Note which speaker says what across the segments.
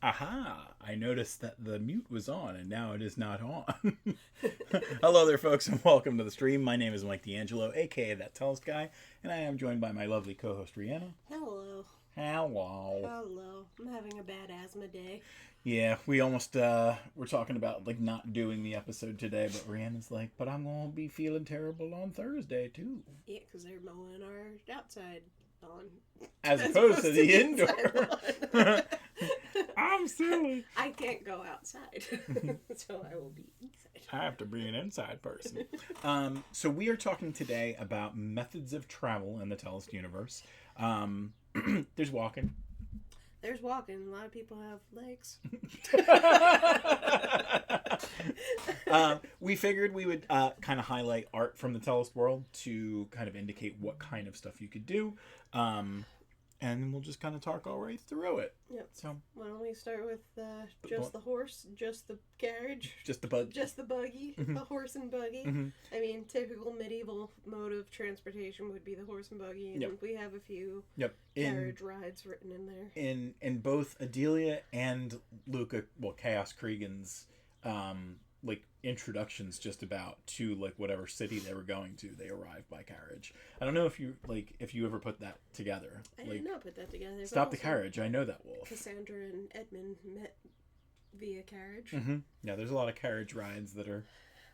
Speaker 1: Aha! I noticed that the mute was on and now it is not on. Hello there, folks, and welcome to the stream. My name is Mike D'Angelo, aka That Tellest Guy, and I am joined by my lovely co-host, Rhianna.
Speaker 2: Hello.
Speaker 1: Hello.
Speaker 2: Hello. I'm having a bad asthma day.
Speaker 1: Yeah, we almost, we're talking about, not doing the episode today, but Rhianna's like, but I'm going to be feeling terrible on Thursday, too.
Speaker 2: Yeah, because they're mowing our outside lawn.
Speaker 1: As opposed to the indoor. I'm silly.
Speaker 2: I can't go outside, so I will be inside.
Speaker 1: I have to be an inside person. So we are talking today about methods of travel in the Tellest universe. There's walking.
Speaker 2: There's walking. A lot of people have legs.
Speaker 1: We figured we would kind of highlight art from the Tellest world to kind of indicate what kind of stuff you could do. And we'll just kind of talk all right through it.
Speaker 2: Yep.
Speaker 1: So
Speaker 2: why don't we start with just the horse, just the carriage,
Speaker 1: just the buggy,
Speaker 2: mm-hmm. The horse and buggy.
Speaker 1: Mm-hmm.
Speaker 2: I mean, typical medieval mode of transportation would be the horse and buggy, and we have a few carriage rides written in there.
Speaker 1: In both Adelia and Luca, Chaos Cregan's introductions just about to whatever city they were going to, they arrived by carriage. I don't know if you ever put that together.
Speaker 2: I did not put that together.
Speaker 1: Stop the carriage. I know that wolf.
Speaker 2: Cassandra and Edmund met via carriage.
Speaker 1: Mm-hmm. Yeah, there's a lot of carriage rides that are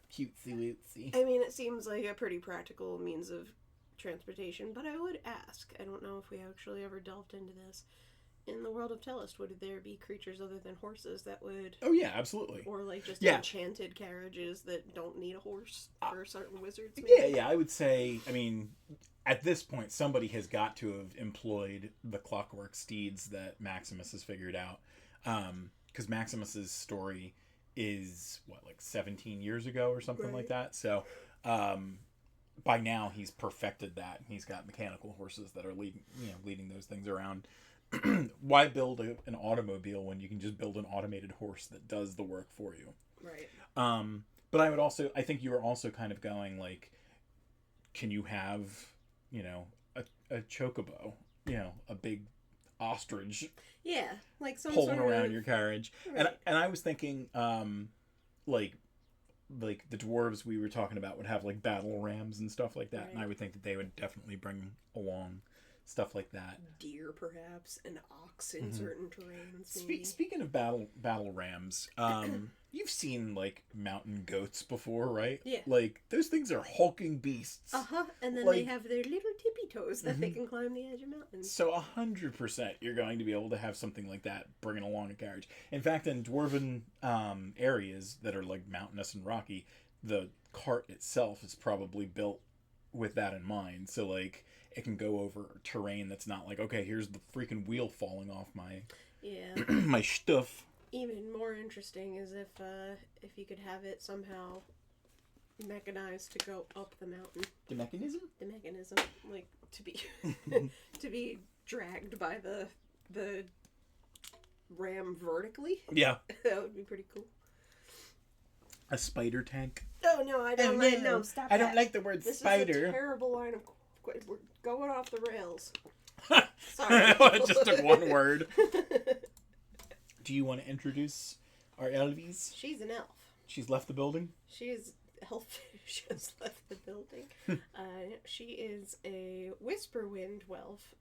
Speaker 1: cutesy wootsy.
Speaker 2: I mean, it seems like a pretty practical means of transportation, but I would ask, I don't know if we actually ever delved into this, in the world of Tellest, would there be creatures other than horses that would...
Speaker 1: Oh, yeah, absolutely.
Speaker 2: Or, enchanted carriages that don't need a horse for certain wizards, maybe?
Speaker 1: Yeah, I would say, at this point, somebody has got to have employed the clockwork steeds that Maximus has figured out. Because Maximus's story is, 17 years ago or something like that? So, by now, he's perfected that. He's got mechanical horses that are leading those things around. Why build an automobile when you can just build an automated horse that does the work for you?
Speaker 2: Right.
Speaker 1: But I think you were also kind of going can you have, a chocobo, a big ostrich?
Speaker 2: Yeah, some
Speaker 1: pulling
Speaker 2: sort
Speaker 1: around
Speaker 2: of...
Speaker 1: your carriage.
Speaker 2: Right.
Speaker 1: And I was thinking, the dwarves we were talking about would have battle rams and stuff like that,
Speaker 2: right.
Speaker 1: And I would think that they would definitely bring along stuff like that.
Speaker 2: Deer, perhaps, an ox in certain terrains.
Speaker 1: Speaking of battle rams, you've seen mountain goats before, right?
Speaker 2: Yeah.
Speaker 1: Those things are hulking beasts.
Speaker 2: And then they have their little tippy toes that they can climb the edge of mountains.
Speaker 1: So 100% you're going to be able to have something like that bringing along a carriage. In fact, in dwarven areas that are mountainous and rocky, the cart itself is probably built with that in mind. So it can go over terrain that's not okay, here's the freaking wheel falling off my my stuff.
Speaker 2: Even more interesting is if you could have it somehow mechanized to go up the mountain.
Speaker 1: The mechanism?
Speaker 2: The mechanism, to be to be dragged by the ram vertically.
Speaker 1: Yeah,
Speaker 2: that would be pretty cool.
Speaker 1: A spider tank.
Speaker 2: Oh no, I don't no, stop.
Speaker 1: I don't like the word spider.
Speaker 2: This is a terrible line of. We're going off the rails.
Speaker 1: Sorry. It just took one word. Do you want to introduce our Elvies?
Speaker 2: She's an elf.
Speaker 1: She's left the building?
Speaker 2: She's elfish has left the building. She is a Whisperwind Welf.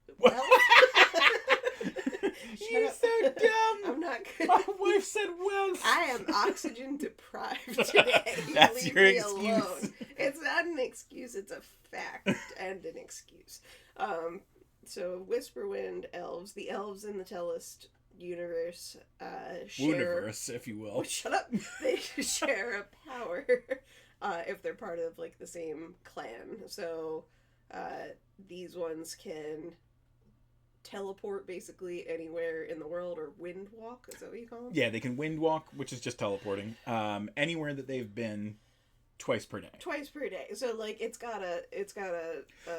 Speaker 1: You're so dumb.
Speaker 2: I'm not good.
Speaker 1: My wife said Welf.
Speaker 2: I am oxygen deprived today.
Speaker 1: That's
Speaker 2: Leave
Speaker 1: your
Speaker 2: me
Speaker 1: excuse.
Speaker 2: Alone. It's not an excuse. It's a fact and an excuse. So Whisperwind elves, the elves in the Tellest universe, share...
Speaker 1: Universe, if you will.
Speaker 2: Shut up. They share a power if they're part of the same clan. So these ones can teleport basically anywhere in the world, or wind walk. Is that what you call them?
Speaker 1: Yeah, they can wind walk, which is just teleporting. Anywhere that they've been twice per day.
Speaker 2: So it's got a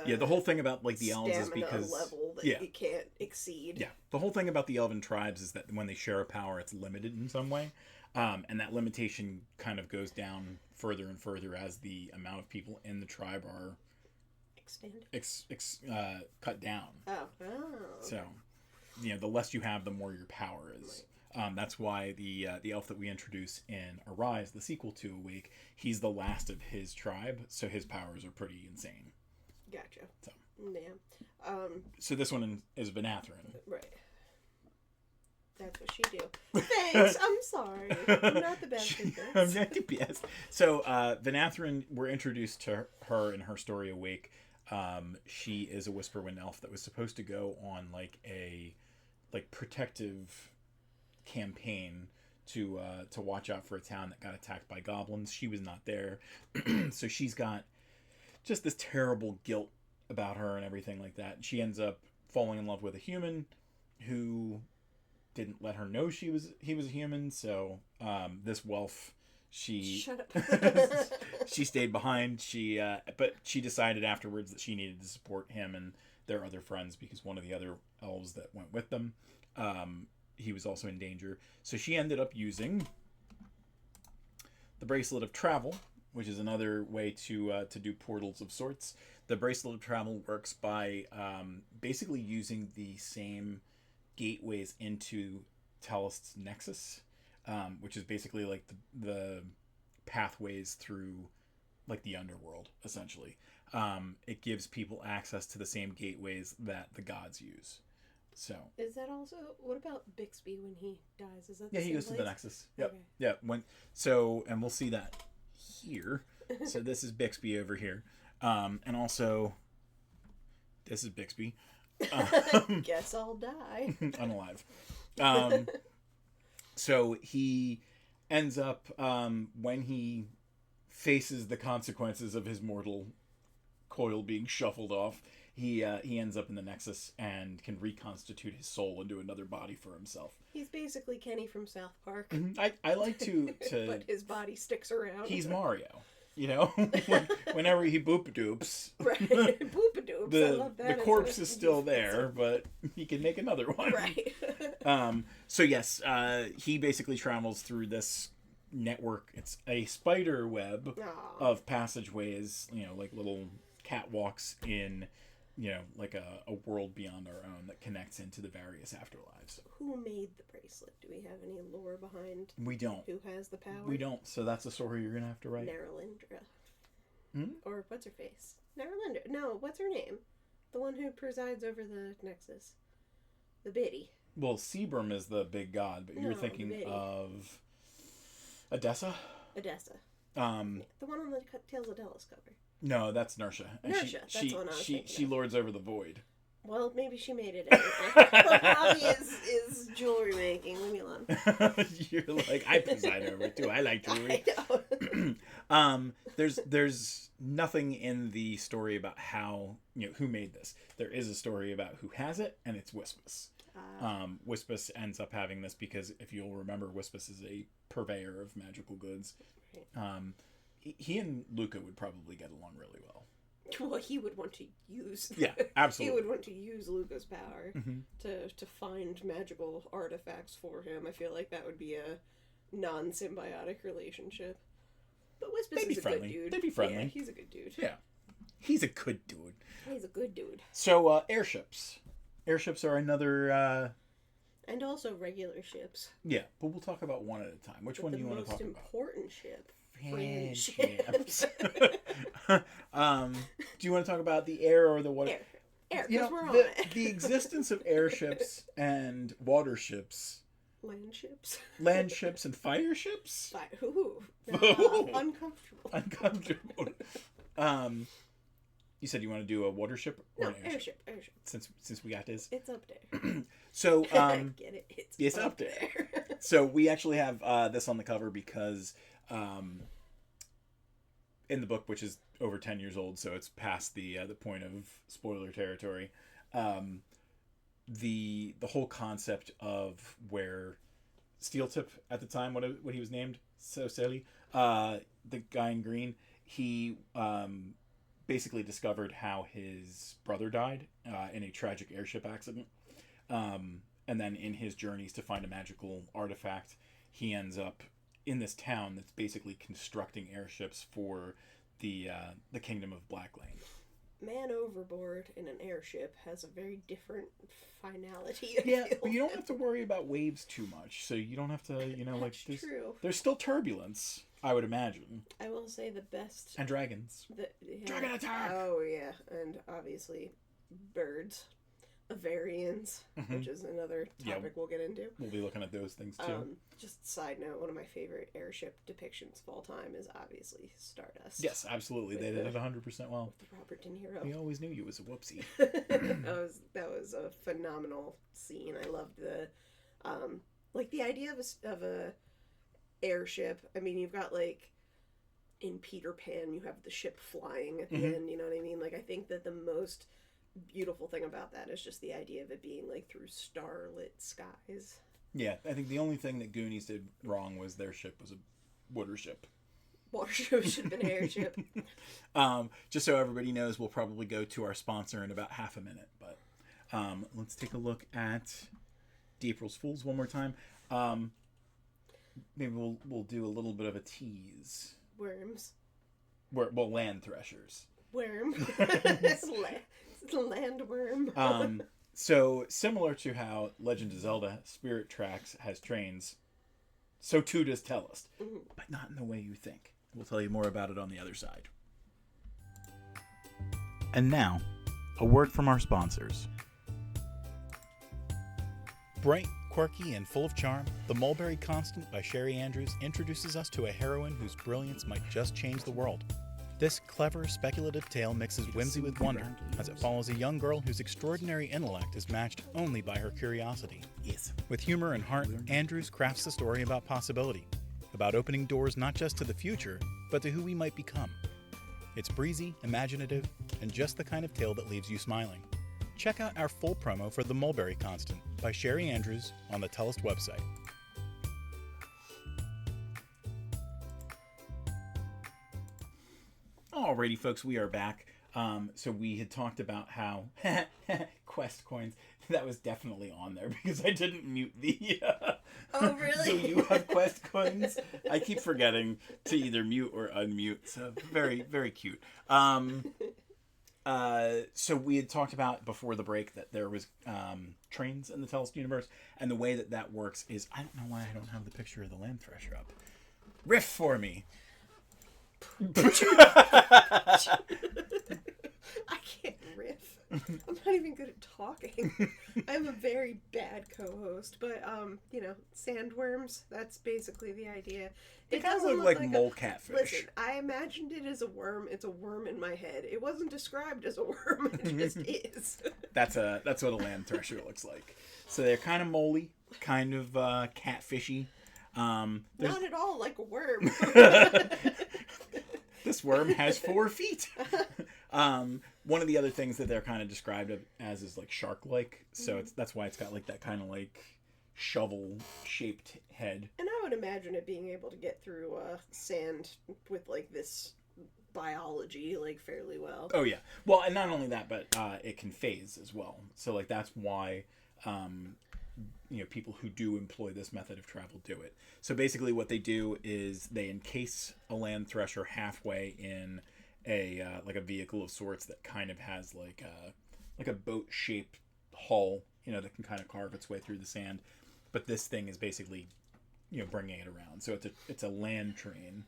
Speaker 1: the whole thing about the elves is because
Speaker 2: level that you can't exceed.
Speaker 1: Yeah, the whole thing about the elven tribes is that when they share a power, it's limited in some way, and that limitation kind of goes down further and further as the amount of people in the tribe are cut down.
Speaker 2: Oh.
Speaker 1: So, the less you have, the more your power is. That's why the elf that we introduce in Arise, the sequel to Awake, he's the last of his tribe, so his powers are pretty insane.
Speaker 2: Gotcha.
Speaker 1: So
Speaker 2: yeah.
Speaker 1: So this one is Venathrun.
Speaker 2: Right. That's what she do. Thanks. I'm sorry. I'm not the best at this.
Speaker 1: I'm not the best. So Venathrun, we're introduced to her in her story Awake. She is a Whisperwind elf that was supposed to go on like a protective campaign to watch out for a town that got attacked by goblins. She was not there. So she's got just this terrible guilt about her and everything like that. She ends up falling in love with a human who didn't let her know he was a human. So this Welf, she
Speaker 2: Shut up.
Speaker 1: she stayed behind. But she decided afterwards that she needed to support him and their other friends because one of the other elves that went with them, he was also in danger. So she ended up using the Bracelet of Travel, which is another way to do portals of sorts. The Bracelet of Travel works by basically using the same gateways into Tellest's Nexus, which is basically like the pathways through like the underworld, essentially. It gives people access to the same gateways that the gods use. So
Speaker 2: is that also, what about Bixby when he dies? Is that the
Speaker 1: he
Speaker 2: same
Speaker 1: goes
Speaker 2: place?
Speaker 1: to the Nexus. Yep.
Speaker 2: Okay.
Speaker 1: Yeah. And we'll see that here. So this is Bixby over here, and also this is Bixby.
Speaker 2: Guess I'll die.
Speaker 1: Unalive. So he ends up when he faces the consequences of his mortal coil being shuffled off. He ends up in the Nexus and can reconstitute his soul into another body for himself.
Speaker 2: He's basically Kenny from South Park.
Speaker 1: I like to
Speaker 2: but his body sticks around.
Speaker 1: He's Mario. You know, whenever he boop-a-doops,
Speaker 2: right? Boop-a-doops. I love that.
Speaker 1: The corpse is still there, but he can make another one.
Speaker 2: Right.
Speaker 1: So yes, he basically travels through this network. It's a spider web of passageways, like little catwalks in, like a world beyond our own that connects into the various afterlives.
Speaker 2: Who made the bracelet? Do we have any lore behind?
Speaker 1: We don't.
Speaker 2: Who has the power?
Speaker 1: We don't. So that's a story you're gonna have to write.
Speaker 2: Naralindra. Or what's her face? Naralindra. No, what's her name? The one who presides over the Nexus. The Biddy.
Speaker 1: Well, Sebrum is the big god, but you're thinking of Odessa?
Speaker 2: Odessa.
Speaker 1: The
Speaker 2: one on the Tales of Tellest cover.
Speaker 1: No, that's Nersha. And
Speaker 2: Nersha, that's the one I was thinking
Speaker 1: she lords over the void.
Speaker 2: Well, maybe she made it. Her hobby is jewelry making. Leave me alone.
Speaker 1: You're like, I preside over it too. I like jewelry.
Speaker 2: I know.
Speaker 1: There's nothing in the story about how, who made this. There is a story about who has it, and it's Wispus. Wispus ends up having this because, if you'll remember, Wispus is a purveyor of magical goods.
Speaker 2: Right.
Speaker 1: He and Luca would probably get along really well.
Speaker 2: Well, he would want to use...
Speaker 1: Yeah, absolutely.
Speaker 2: He would want to use Luca's power to find magical artifacts for him. I feel like that would be a non-symbiotic relationship. But Wispus is a good dude.
Speaker 1: They'd be friendly.
Speaker 2: Yeah, he's a good dude.
Speaker 1: Yeah. He's a good dude.
Speaker 2: He's a good dude.
Speaker 1: So, airships. Airships are another...
Speaker 2: And also regular ships.
Speaker 1: Yeah, but we'll talk about one at a time. Which one do you want to talk about?
Speaker 2: The most important ship.
Speaker 1: Friendships. Do you want to talk about the air or the water?
Speaker 2: Air, because we're on it.
Speaker 1: The existence of airships and water ships.
Speaker 2: Land ships
Speaker 1: And fire ships?
Speaker 2: Ooh. Uncomfortable.
Speaker 1: Uncomfortable. You said you want to do a water ship or an airship?
Speaker 2: Airship.
Speaker 1: Since we got this.
Speaker 2: It's up there.
Speaker 1: So,
Speaker 2: get it?
Speaker 1: It's up there. So we actually have this on the cover because in the book, which is over 10 years old, so it's past the point of spoiler territory, the whole concept of where Steeltip at the time, what he was named, Silly, the guy in green, he basically discovered how his brother died in a tragic airship accident. And then in his journeys to find a magical artifact, he ends up in this town that's basically constructing airships for the kingdom of Blacklane.
Speaker 2: man overboard in an airship has a very different finality.
Speaker 1: Yeah, but you don't have to worry about waves too much, so you don't have to, like, there's still turbulence, I would imagine.
Speaker 2: I will say the best...
Speaker 1: And dragons. Dragon attack!
Speaker 2: Oh, yeah, and obviously birds. Avarians, which is another topic we'll get into.
Speaker 1: We'll be looking at those things, too.
Speaker 2: Just side note, one of my favorite airship depictions of all time is obviously Stardust.
Speaker 1: Yes, absolutely. They did it 100% well.
Speaker 2: With Robert De Niro.
Speaker 1: We always knew you was a whoopsie.
Speaker 2: that was a phenomenal scene. I loved the, the idea of a airship. I mean, you've got, like, in Peter Pan, you have the ship flying at the end, you know what I mean? Like, I think that the most beautiful thing about that is just the idea of it being like through starlit skies.
Speaker 1: Yeah, I think the only thing that Goonies did wrong was their ship was a water ship.
Speaker 2: Water ship should have been an airship.
Speaker 1: Just so everybody knows, we'll probably go to our sponsor in about half a minute, but let's take a look at April's Fools one more time. Maybe we'll do a little bit of a tease.
Speaker 2: Worms.
Speaker 1: Land threshers.
Speaker 2: Worm. Landworm.
Speaker 1: So similar to how Legend of Zelda Spirit Tracks has trains, so too does Tellest, but not in the way you think. We'll tell you more about it on the other side. And now, a word from our sponsors. Bright, quirky, and full of charm, The Mulberry Constant by Sherry Andrews introduces us to a heroine whose brilliance might just change the world. This clever, speculative tale mixes whimsy with wonder, as it follows a young girl whose extraordinary intellect is matched only by her curiosity. Yes. With humor and heart, Andrews crafts a story about possibility, about opening doors not just to the future, but to who we might become. It's breezy, imaginative, and just the kind of tale that leaves you smiling. Check out our full promo for The Mulberry Constant by Sherry Andrews on the Tellest website. Alrighty, folks, we are back. So we had talked about how Quest coins, that was definitely on there because I didn't mute the...
Speaker 2: Oh, really?
Speaker 1: So you have Quest coins? I keep forgetting to either mute or unmute, so very, very cute. So we had talked about before the break that there was trains in the Tellest universe, and the way that works is, I don't know why I don't have the picture of the Land Thresher up. Riff for me.
Speaker 2: I can't riff. I'm not even good at talking. I'm a very bad co-host, but sandworms, that's basically the idea.
Speaker 1: It doesn't look like mole catfish.
Speaker 2: Listen, I imagined it as a worm. It's a worm in my head. It wasn't described as a worm. It just is.
Speaker 1: That's what a land thresher looks like. So they're kind of moley, kind of catfishy.
Speaker 2: Not at all like a worm.
Speaker 1: This worm has 4 feet. One of the other things that they're kind of described as is like shark-like. So that's why it's got like that kind of like shovel-shaped head.
Speaker 2: And I would imagine it being able to get through sand with like this biology like fairly well.
Speaker 1: Oh yeah. Well, and not only that, but it can phase as well. So like that's why people who do employ this method of travel do it. So basically what they do is they encase a land thresher halfway in a vehicle of sorts that kind of has like a boat shaped hull, that can kind of carve its way through the sand. But this thing is basically, bringing it around. So it's a land train.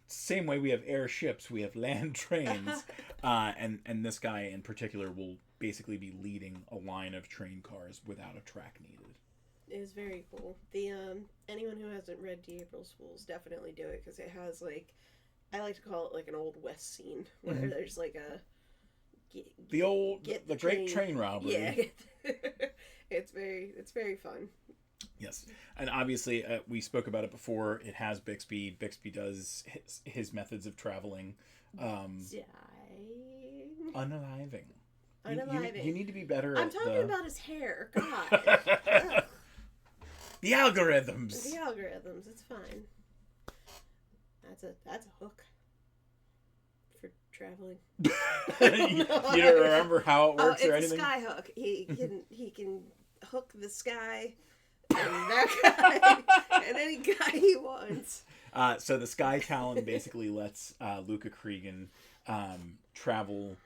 Speaker 1: Same way we have airships, we have land trains. And this guy in particular will basically be leading a line of train cars without a track needed.
Speaker 2: It is very cool. The anyone who hasn't read April's Fools, definitely do it, because it has like, I like to call it like an old West scene where there's like
Speaker 1: the great train robbery.
Speaker 2: Yeah, it's very fun.
Speaker 1: Yes, and obviously we spoke about it before. It has Bixby. Bixby does his methods of traveling. Unaliving. You need to be better.
Speaker 2: I'm talking about his hair. God.
Speaker 1: The algorithms.
Speaker 2: The algorithms. It's fine. That's a hook for traveling.
Speaker 1: You don't remember how it works or anything?
Speaker 2: It's a sky hook. He can hook the sky and that guy and any guy he wants.
Speaker 1: So the Sky Talon basically lets Luca Cregan travel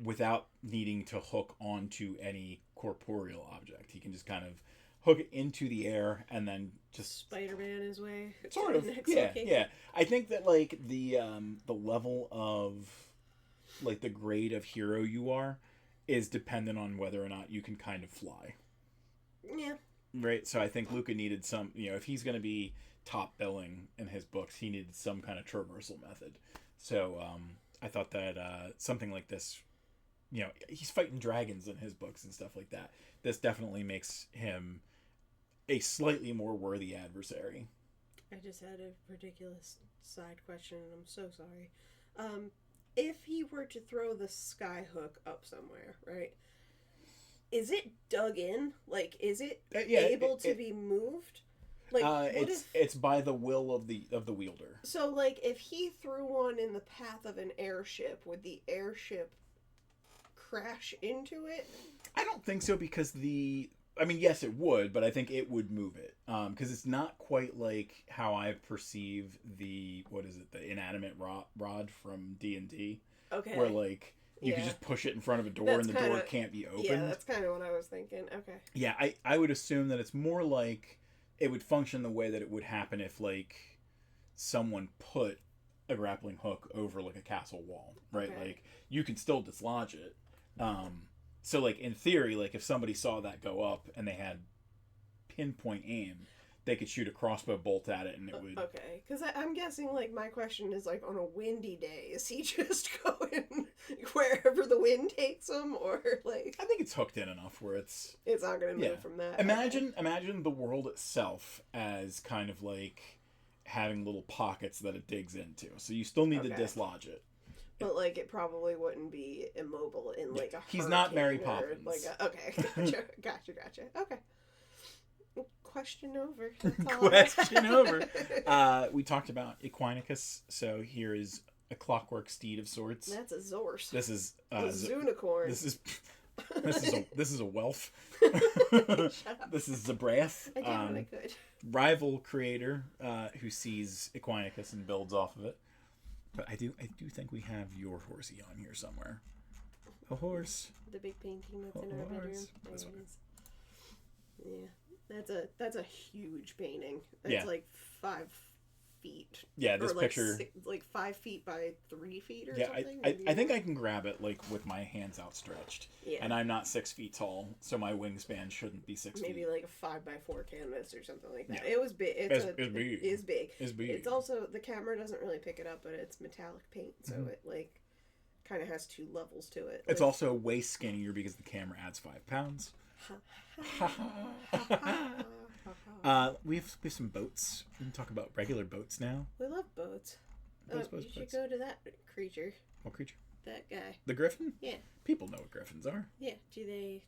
Speaker 1: without needing to hook onto any corporeal object. He can just kind of hook it into the air and then just
Speaker 2: Spider-Man his way.
Speaker 1: sort of, yeah, yeah. I think that like the level of like the grade of hero you are is dependent on whether or not you can kind of fly.
Speaker 2: Yeah.
Speaker 1: Right. So I think Luca needed some. If he's going to be top billing in his books, he needed some kind of traversal method. So I thought that something like this, he's fighting dragons in his books and stuff like that. This definitely makes him a slightly more worthy adversary.
Speaker 2: I just had a ridiculous side question, and I'm so sorry. If he were to throw the skyhook up somewhere, right? Is it dug in? Like, is it able to be moved? Like,
Speaker 1: it's by the will of the wielder.
Speaker 2: So, like, if he threw one in the path of an airship, would the airship crash into it?
Speaker 1: I don't think so, because yes, it would, but I think it would move it. Because it's not quite like how I perceive the inanimate rod from D&D.
Speaker 2: Okay.
Speaker 1: Where, like, you can just push it in front of a door and the door can't be opened.
Speaker 2: Yeah, that's kind of what I was thinking. Okay.
Speaker 1: Yeah, I would assume that it's more like it would function the way that it would happen if, like, someone put a grappling hook over, like, a castle wall, right? Okay. Like, you can still dislodge it. So, like, in theory, like, if somebody saw that go up and they had pinpoint aim, they could shoot a crossbow bolt at it and it would...
Speaker 2: Okay, because I'm guessing, like, my question is, like, on a windy day, is he just going wherever the wind takes him, or, like...
Speaker 1: I think it's hooked in enough where it's...
Speaker 2: It's not going to move from that.
Speaker 1: Imagine the world itself as kind of, like, having little pockets that it digs into. So you still need to dislodge it.
Speaker 2: But, like, it probably wouldn't be immobile in, like, a hurricane.
Speaker 1: He's not Mary Poppins.
Speaker 2: Okay, gotcha. Okay. Question over.
Speaker 1: Question over. We talked about Equinicus, so here is a clockwork steed of sorts.
Speaker 2: That's a Zorse.
Speaker 1: This is
Speaker 2: a Zunicorn.
Speaker 1: This is a Welf. This is Zabrath.
Speaker 2: I did what I could.
Speaker 1: Rival creator who sees Equinicus and builds off of it. But I do think we have your horsey on here somewhere. A horse.
Speaker 2: The big painting that's in our bedroom. There it is. Yeah. That's a huge painting. It's like 5 feet.
Speaker 1: Yeah, this picture...
Speaker 2: like 5 feet by 3 feet or something?
Speaker 1: I think I can grab it, like, with my hands outstretched. Yeah. And I'm not 6 feet tall, so my wingspan shouldn't be 6 feet.
Speaker 2: Maybe like a 5x4 canvas or something like that. Yeah. It was big. It's big.
Speaker 1: It's big.
Speaker 2: It's also... The camera doesn't really pick it up, but it's metallic paint, so it, like, kind of has 2 levels to it.
Speaker 1: It's also way skinnier because the camera adds 5 pounds. We have some boats. We can talk about regular boats now.
Speaker 2: We love boats. You should go to that creature.
Speaker 1: What creature?
Speaker 2: That guy.
Speaker 1: The griffin?
Speaker 2: Yeah.
Speaker 1: People know what griffins are.
Speaker 2: Yeah. Do they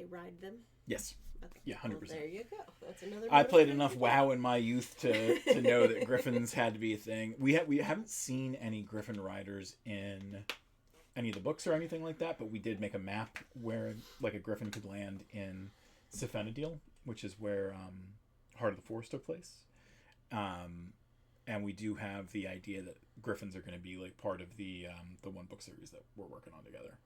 Speaker 2: ride them?
Speaker 1: Yes.
Speaker 2: Okay.
Speaker 1: Yeah, 100%.
Speaker 2: Well, there you go. That's another.
Speaker 1: I played enough WoW in my youth to know that griffins had to be a thing. We haven't seen any griffin riders in any of the books or anything like that, but we did make a map where, like, a griffin could land in Siphenadil, which is where Heart of the Forest took place. And we do have the idea that griffins are going to be, like, part of the one book series that we're working on together.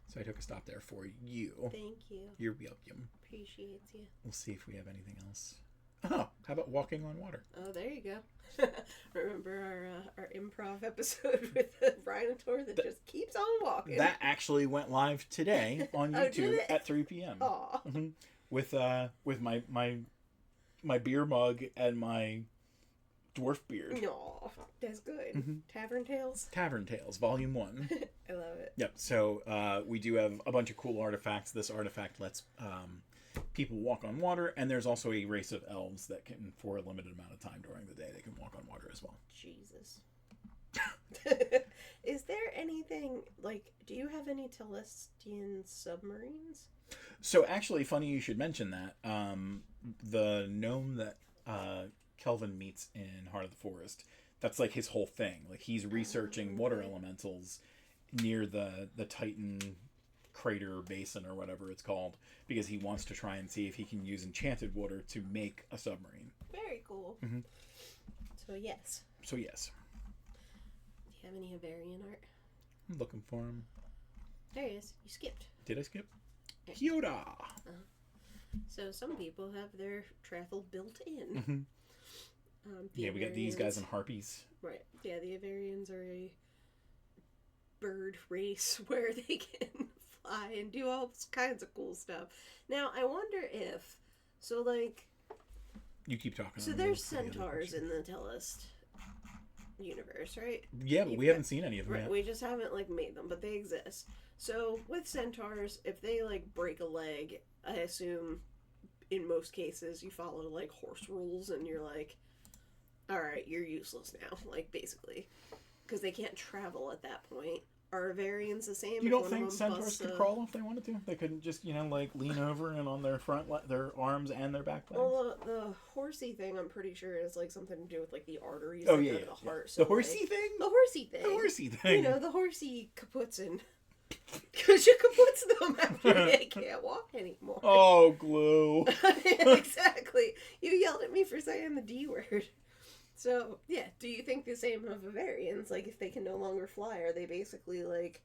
Speaker 1: So I took a stop there for you.
Speaker 2: Thank you.
Speaker 1: You're welcome.
Speaker 2: Appreciate you.
Speaker 1: We'll see if we have anything else. Oh, how about walking on water?
Speaker 2: Oh, there you go. Remember our improv episode with the Rhinotaur that just keeps on walking?
Speaker 1: That actually went live today on YouTube at 3 p.m.
Speaker 2: Aw.
Speaker 1: Mm-hmm. With my beer mug and my dwarf beard.
Speaker 2: Aw, that's good.
Speaker 1: Mm-hmm.
Speaker 2: Tavern Tales,
Speaker 1: Volume 1.
Speaker 2: I love it.
Speaker 1: Yep. So we do have a bunch of cool artifacts. This artifact lets people walk on water, and there's also a race of elves that can, for a limited amount of time during the day, they can walk on water as well.
Speaker 2: Jesus. Is there anything, like, do you have any Telestian submarines?
Speaker 1: So actually, funny you should mention that. The gnome that Kelvin meets in Heart of the Forest, that's like his whole thing. Like, he's researching water elementals near the Titan crater basin or whatever it's called, because he wants to try and see if he can use enchanted water to make a submarine.
Speaker 2: Very cool.
Speaker 1: Mm-hmm.
Speaker 2: So yes.
Speaker 1: Do you
Speaker 2: have any Havarian art?
Speaker 1: I'm looking for him.
Speaker 2: There he is. You skipped.
Speaker 1: Did I skip? Yoda.
Speaker 2: So some people have their travel built in.
Speaker 1: Mm-hmm. Yeah, we got these guys and harpies.
Speaker 2: Right. Yeah, the Avarians are a bird race where they can fly and do all kinds of cool stuff. Now, I wonder if... So, like...
Speaker 1: You keep talking.
Speaker 2: So there's centaurs in the Tellest universe, right?
Speaker 1: Yeah, but we haven't seen any of them yet.
Speaker 2: We just haven't, like, made them, but they exist. So, with centaurs, if they, like, break a leg, I assume, in most cases, you follow, like, horse rules, and you're like, alright, you're useless now, like, basically. Because they can't travel at that point. Are Avarians the same?
Speaker 1: You don't think centaurs could crawl if they wanted to? They couldn't just, like, lean over and on their their arms and their back legs?
Speaker 2: Well, the horsey thing, I'm pretty sure, is, like, something to do with, like, the arteries
Speaker 1: that
Speaker 2: go
Speaker 1: to
Speaker 2: the heart.
Speaker 1: Yeah.
Speaker 2: So,
Speaker 1: the horsey thing?
Speaker 2: The horsey thing.
Speaker 1: The horsey thing.
Speaker 2: You know, the horsey kaputzin. Because you kaputz them after they can't walk anymore.
Speaker 1: Oh, glue.
Speaker 2: Exactly. You yelled at me for saying the D word. So, yeah, do you think the same of Avarians? Like, if they can no longer fly, are they basically, like,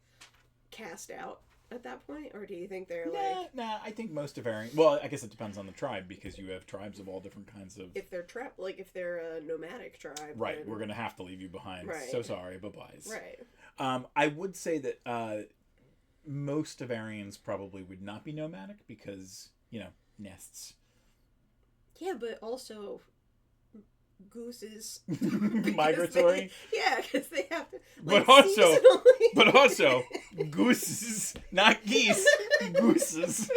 Speaker 2: cast out at that point? Or do you think they're,
Speaker 1: Nah, I think most Avarians... Well, I guess it depends on the tribe, because you have tribes of all different kinds of...
Speaker 2: If they're if they're a nomadic tribe...
Speaker 1: Right,
Speaker 2: then...
Speaker 1: we're going to have to leave you behind.
Speaker 2: Right.
Speaker 1: So sorry, bye-byes.
Speaker 2: Right.
Speaker 1: I would say that most Avarians probably would not be nomadic, because, nests.
Speaker 2: Yeah, but also... gooses
Speaker 1: migratory.
Speaker 2: Because they have to.
Speaker 1: Like, but also, gooses, not geese, gooses.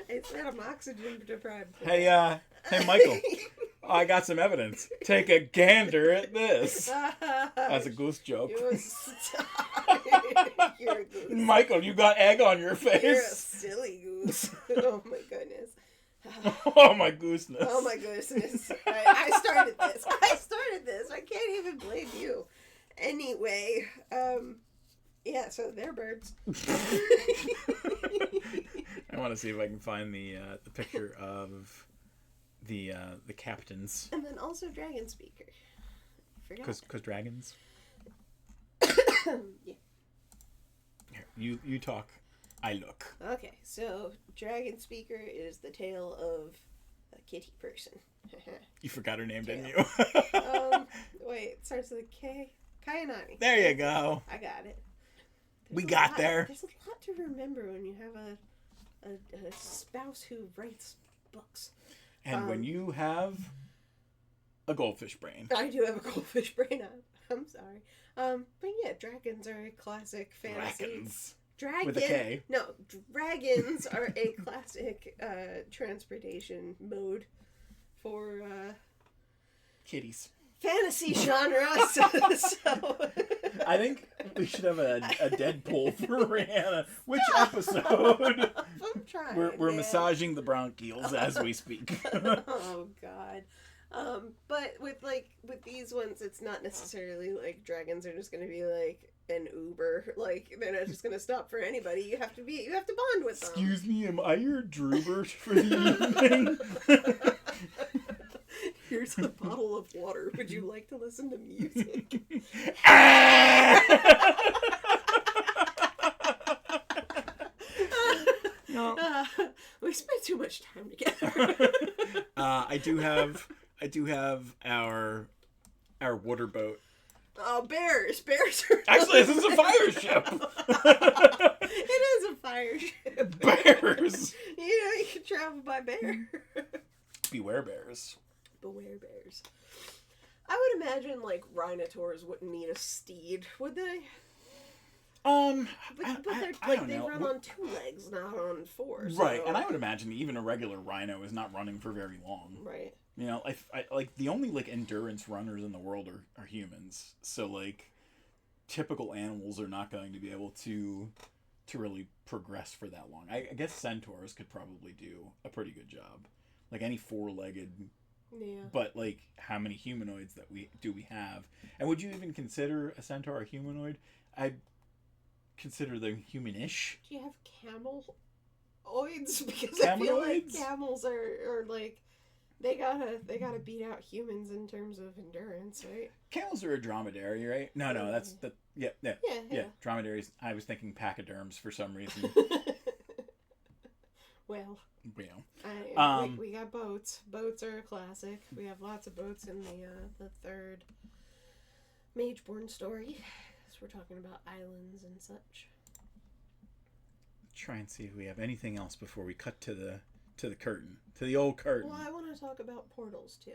Speaker 2: I said I'm oxygen deprived.
Speaker 1: Hey, Michael, I got some evidence. Take a gander at this. That's a goose joke.
Speaker 2: You're a goose.
Speaker 1: Michael, you got egg on your face.
Speaker 2: You're a silly goose. Oh my goodness.
Speaker 1: Oh my gooseness.
Speaker 2: Oh my goodness. I started this. I can't even blame you. Anyway, yeah, so they're birds.
Speaker 1: I want to see if I can find the picture of the captains.
Speaker 2: And then also Dragon Speaker.
Speaker 1: Because dragons.
Speaker 2: Yeah.
Speaker 1: Here, you talk. I look.
Speaker 2: Okay, so Dragon Speaker is the tale of a kitty person.
Speaker 1: You forgot her name, didn't you?
Speaker 2: Wait, it starts with a K. Kayanani.
Speaker 1: There you go.
Speaker 2: I got it.
Speaker 1: We got there.
Speaker 2: There's a lot to remember when you have a spouse who writes books.
Speaker 1: And when you have a goldfish brain.
Speaker 2: I do have a goldfish brain. I'm sorry. But yeah, dragons are a classic fantasy. Dragons.
Speaker 1: With a K.
Speaker 2: No, dragons are a classic transportation mode for
Speaker 1: kitties.
Speaker 2: Fantasy genre. So
Speaker 1: I think we should have a Deadpool for Rhianna. Which episode?
Speaker 2: I'm trying.
Speaker 1: We're massaging the bronchioles as we speak.
Speaker 2: Oh God. But with these ones, it's not necessarily like dragons are just gonna be like an Uber. Like they're not just gonna stop for anybody. You have to bond with them.
Speaker 1: Excuse me, am I your Droober for the evening?
Speaker 2: Here's a bottle of water. Would you like to listen to music?
Speaker 1: No.
Speaker 2: We spent too much time together.
Speaker 1: I do have our water boat.
Speaker 2: Oh, bears! Bears are
Speaker 1: actually, this is a fire ship.
Speaker 2: It is a fire ship.
Speaker 1: Bears.
Speaker 2: You can travel by bear.
Speaker 1: Beware bears.
Speaker 2: Beware bears. I would imagine like rhinotaurs wouldn't need a steed, would they?
Speaker 1: But
Speaker 2: they run on 2 legs, not on 4. So...
Speaker 1: Right, and I would imagine even a regular rhino is not running for very long.
Speaker 2: Right.
Speaker 1: You know, I like the only like endurance runners in the world are humans. So like, typical animals are not going to be able to really progress for that long. I guess centaurs could probably do a pretty good job. Like any 4-legged.
Speaker 2: Yeah.
Speaker 1: But like, how many humanoids that we have? And would you even consider a centaur a humanoid? I'd consider them humanish.
Speaker 2: Do you have cameloids? Because I feel like camels are like They gotta beat out humans in terms of endurance, right?
Speaker 1: Camels are a dromedary, right? No, that's the yeah. Dromedaries. I was thinking pachyderms for some reason.
Speaker 2: Well,
Speaker 1: You
Speaker 2: we got boats. Boats are a classic. We have lots of boats in the third Mageborn story, because we're talking about islands and such.
Speaker 1: Try and see if we have anything else before we cut to the curtain, to the old curtain.
Speaker 2: Well, I want to talk about portals too,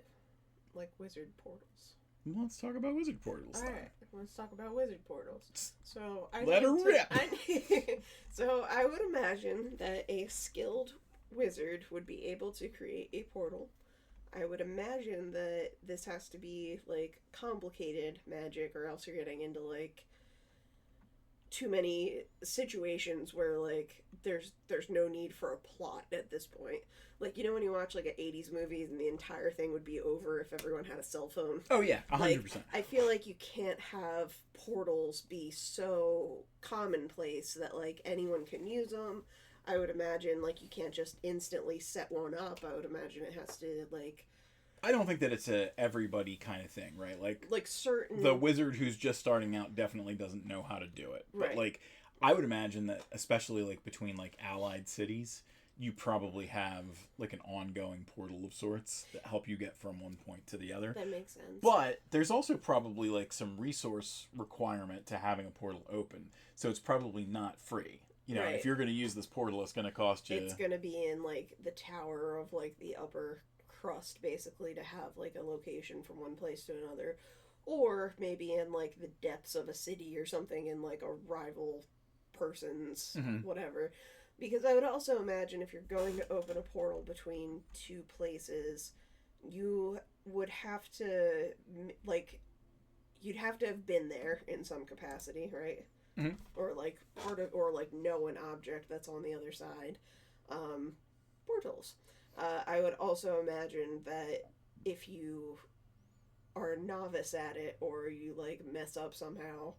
Speaker 2: like wizard portals.
Speaker 1: Let's talk about wizard portals.
Speaker 2: All right, let's talk about wizard portals. So
Speaker 1: let her rip.
Speaker 2: So I would imagine that a skilled wizard would be able to create a portal. I would imagine that this has to be like complicated magic, or else you're getting into like too many situations where like there's no need for a plot at this point. Like, you know when you watch like an 80s movies and the entire thing would be over if everyone had a cell phone?
Speaker 1: Oh yeah, 100%.
Speaker 2: Like, I feel like you can't have portals be so commonplace that like anyone can use them. I would imagine like you can't just instantly set one up. I would imagine it has to like...
Speaker 1: I don't think that it's a everybody kind of thing, right?
Speaker 2: Like certain...
Speaker 1: The wizard who's just starting out definitely doesn't know how to do it.
Speaker 2: Right.
Speaker 1: But like, I would imagine that especially like between like allied cities, you probably have like an ongoing portal of sorts that help you get from one point to the other.
Speaker 2: That makes sense.
Speaker 1: But there's also probably like some resource requirement to having a portal open. So it's probably not free. You know,
Speaker 2: right.
Speaker 1: If you're going to use this portal, it's going to cost you...
Speaker 2: It's going to be in like the tower of like the upper crust, basically, to have like a location from one place to another, or maybe in like the depths of a city or something in like a rival person's whatever. Because I would also imagine if you're going to open a portal between two places, you would have to like you'd have to have been there in some capacity, right?
Speaker 1: Mm-hmm.
Speaker 2: Or like part of, or like know an object that's on the other side. Portals. I would also imagine that if you are a novice at it, or you like mess up somehow,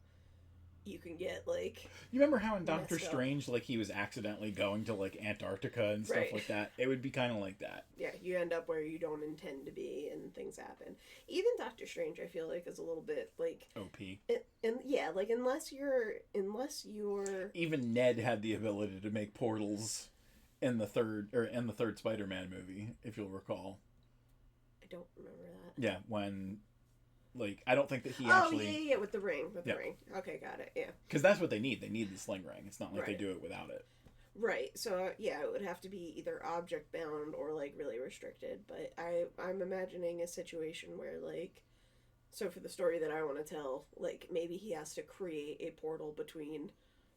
Speaker 2: you can get like...
Speaker 1: You remember how in Doctor Strange, like he was accidentally going to like Antarctica and stuff like that? It would be kind of like that.
Speaker 2: Yeah, you end up where you don't intend to be and things happen. Even Doctor Strange, I feel like, is a little bit like...
Speaker 1: OP.
Speaker 2: And yeah, like unless you're...
Speaker 1: Even Ned had the ability to make portals in the third Spider-Man movie, if you'll recall.
Speaker 2: I don't remember that.
Speaker 1: Yeah, when... Like, I don't think that he actually...
Speaker 2: Oh, yeah, with the ring. The ring. Okay, got it, yeah.
Speaker 1: Because that's what they need. They need the sling ring. It's not like they do it without it.
Speaker 2: Right, so, yeah, it would have to be either object-bound or, like, really restricted. But I'm imagining a situation where, like... So for the story that I want to tell, like, maybe he has to create a portal between,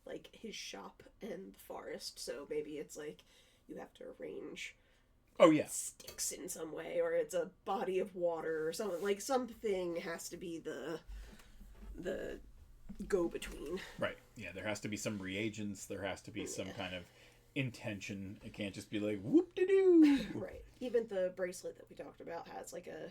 Speaker 2: like, his shop and the forest. So maybe it's, like, you have to arrange...
Speaker 1: Oh, yeah.
Speaker 2: Sticks in some way, or it's a body of water or something. Like, something has to be the go-between.
Speaker 1: Right. Yeah, there has to be some reagents. There has to be some kind of intention. It can't just be like, whoop-de-doo.
Speaker 2: Right. Even the bracelet that we talked about has, like, a,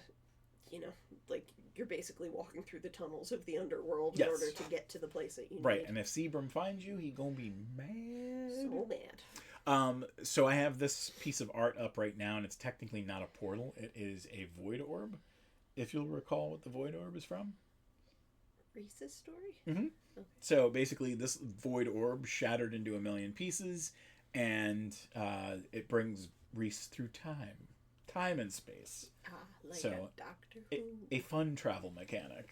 Speaker 2: you know, like, you're basically walking through the tunnels of the underworld in order to get to the place that you need.
Speaker 1: Right, and if Seabrum finds you, he gonna be mad.
Speaker 2: So mad.
Speaker 1: So I have this piece of art up right now, and it's technically not a portal. It is a void orb. If you'll recall what the void orb is from.
Speaker 2: Reese's story?
Speaker 1: Mm-hmm. Okay. So basically, this void orb shattered into a million pieces, and it brings Reese through time and space.
Speaker 2: Like a Doctor Who.
Speaker 1: A fun travel mechanic.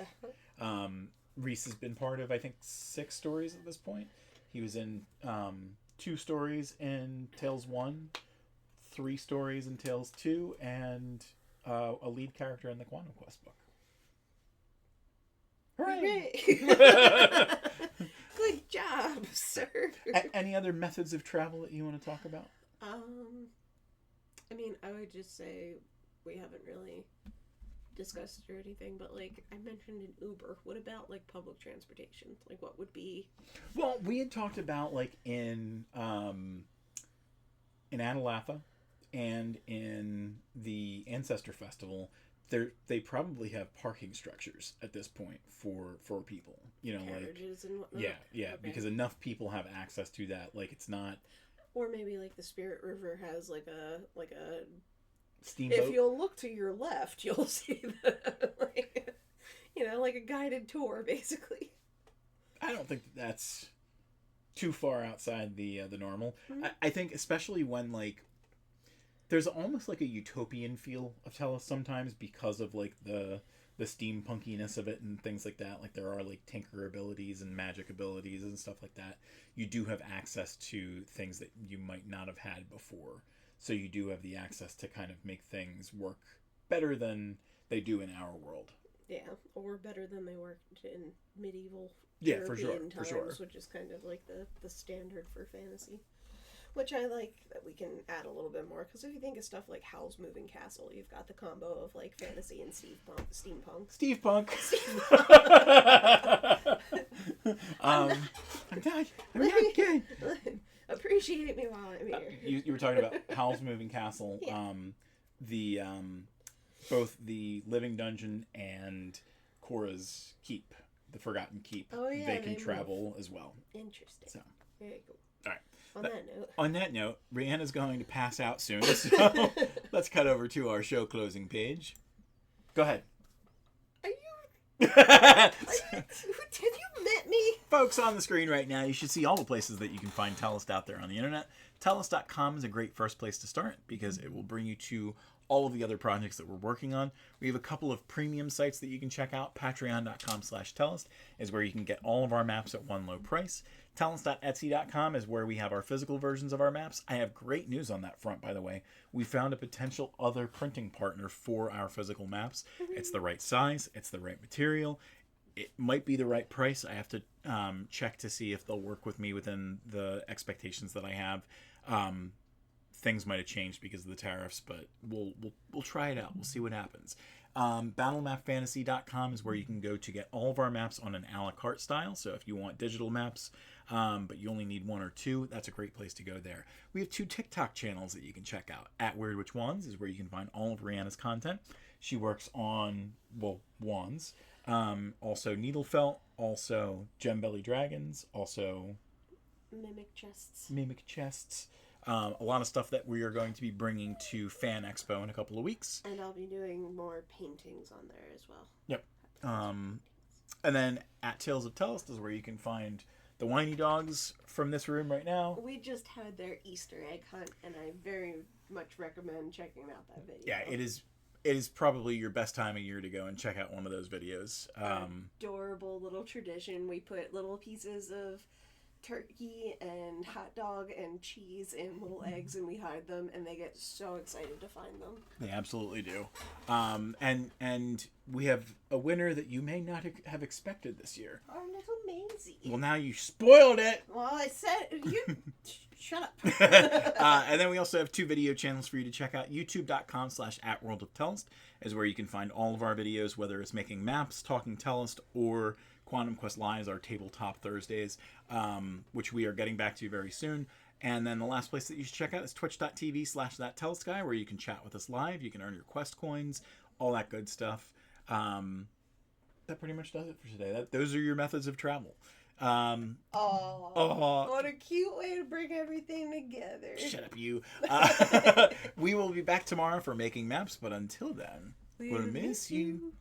Speaker 1: Reese has been part of, I think, 6 stories at this point. He was in 2 stories in Tales 1, 3 stories in Tales 2, and a lead character in the Quantum Quest book. Hooray!
Speaker 2: Good job, sir.
Speaker 1: Any other methods of travel that you want to talk about?
Speaker 2: I mean, I would just say we haven't really discussed or anything, but like I mentioned an Uber. What about like public transportation? Like what would be...
Speaker 1: Well, we had talked about like in Analatha and in the Ancestor Festival, they probably have parking structures at this point for people. You know,
Speaker 2: carriages and whatnot.
Speaker 1: Yeah, okay. Because enough people have access to that. Like it's not...
Speaker 2: Or maybe like the Spirit River has like a
Speaker 1: steamboat.
Speaker 2: If you'll look to your left, you'll see the, like, like a guided tour, basically.
Speaker 1: I don't think that's too far outside the normal.
Speaker 2: Mm-hmm.
Speaker 1: I think especially when like there's almost like a utopian feel of Tellus sometimes because of like the steampunkiness of it and things like that. Like there are like tinker abilities and magic abilities and stuff like that. You do have access to things that you might not have had before. So you do have the access to kind of make things work better than they do in our world.
Speaker 2: Yeah, or better than they worked in medieval
Speaker 1: European
Speaker 2: times, which is kind of like the standard for fantasy. Which I like that we can add a little bit more, because if you think of stuff like Howl's Moving Castle, you've got the combo of like fantasy and steampunk.
Speaker 1: Steampunk. I'm not gay.
Speaker 2: Appreciate me while I'm here.
Speaker 1: You were talking about Howl's Moving Castle.
Speaker 2: Yeah.
Speaker 1: Both the Living Dungeon and Korra's Keep, the Forgotten Keep, they can travel as well.
Speaker 2: Interesting.
Speaker 1: So.
Speaker 2: Very cool.
Speaker 1: All right.
Speaker 2: On
Speaker 1: that note, Rhianna's going to pass out soon, so let's cut over to our show closing page. Go ahead.
Speaker 2: Have you met me?
Speaker 1: Folks, on the screen right now, you should see all the places that you can find Tellest out there on the internet. Tellest.com is a great first place to start because it will bring you to all of the other projects that we're working on. We have a couple of premium sites that you can check out. Patreon.com/Tellest is where you can get all of our maps at one low price. Tellest.etsy.com is where we have our physical versions of our maps. I have great news on that front, by the way. We found a potential other printing partner for our physical maps. It's the right size. It's the right material. It might be the right price. I have to check to see if they'll work with me within the expectations that I have. Things might have changed because of the tariffs, but we'll try it out. We'll see what happens. BattleMapFantasy.com is where you can go to get all of our maps on an a la carte style. So if you want digital maps, but you only need one or two, that's a great place to go there. We have 2 TikTok channels that you can check out. At Weird Witch Wands is where you can find all of Rhianna's content. She works on, wands. Also Needlefelt, also Gem-Belly Dragons, also
Speaker 2: Mimic
Speaker 1: chests. A lot of stuff that we are going to be bringing to Fan Expo in a couple of weeks.
Speaker 2: And I'll be doing more paintings on there as well.
Speaker 1: Yep. And then at Tales of Tellest is where you can find the whiny dogs from this room right now.
Speaker 2: We just had their Easter egg hunt, and I very much recommend checking out that video.
Speaker 1: Yeah, it is probably your best time of year to go and check out one of those videos.
Speaker 2: Adorable little tradition. We put little pieces of turkey and hot dog and cheese and little eggs, and we hide them, and they get so excited to find them.
Speaker 1: They absolutely do. And we have a winner that you may not have expected this year.
Speaker 2: Our little Maisie.
Speaker 1: Well, now you spoiled it.
Speaker 2: Well, I said you shut up.
Speaker 1: And then we also have 2 video channels for you to check out. YouTube.com/@WorldOfTellest is where you can find all of our videos, whether it's making maps, Talking Tellest, or Quantum Quest Lives, our tabletop Thursdays, which we are getting back to very soon. And then the last place that you should check out is twitch.tv/ThatTellestGuy, where you can chat with us live. You can earn your quest coins, all that good stuff. That pretty much does it for today. Those are your methods of travel.
Speaker 2: What a cute way to bring everything together.
Speaker 1: Shut up, you. We will be back tomorrow for making maps, but until then, we'll miss you.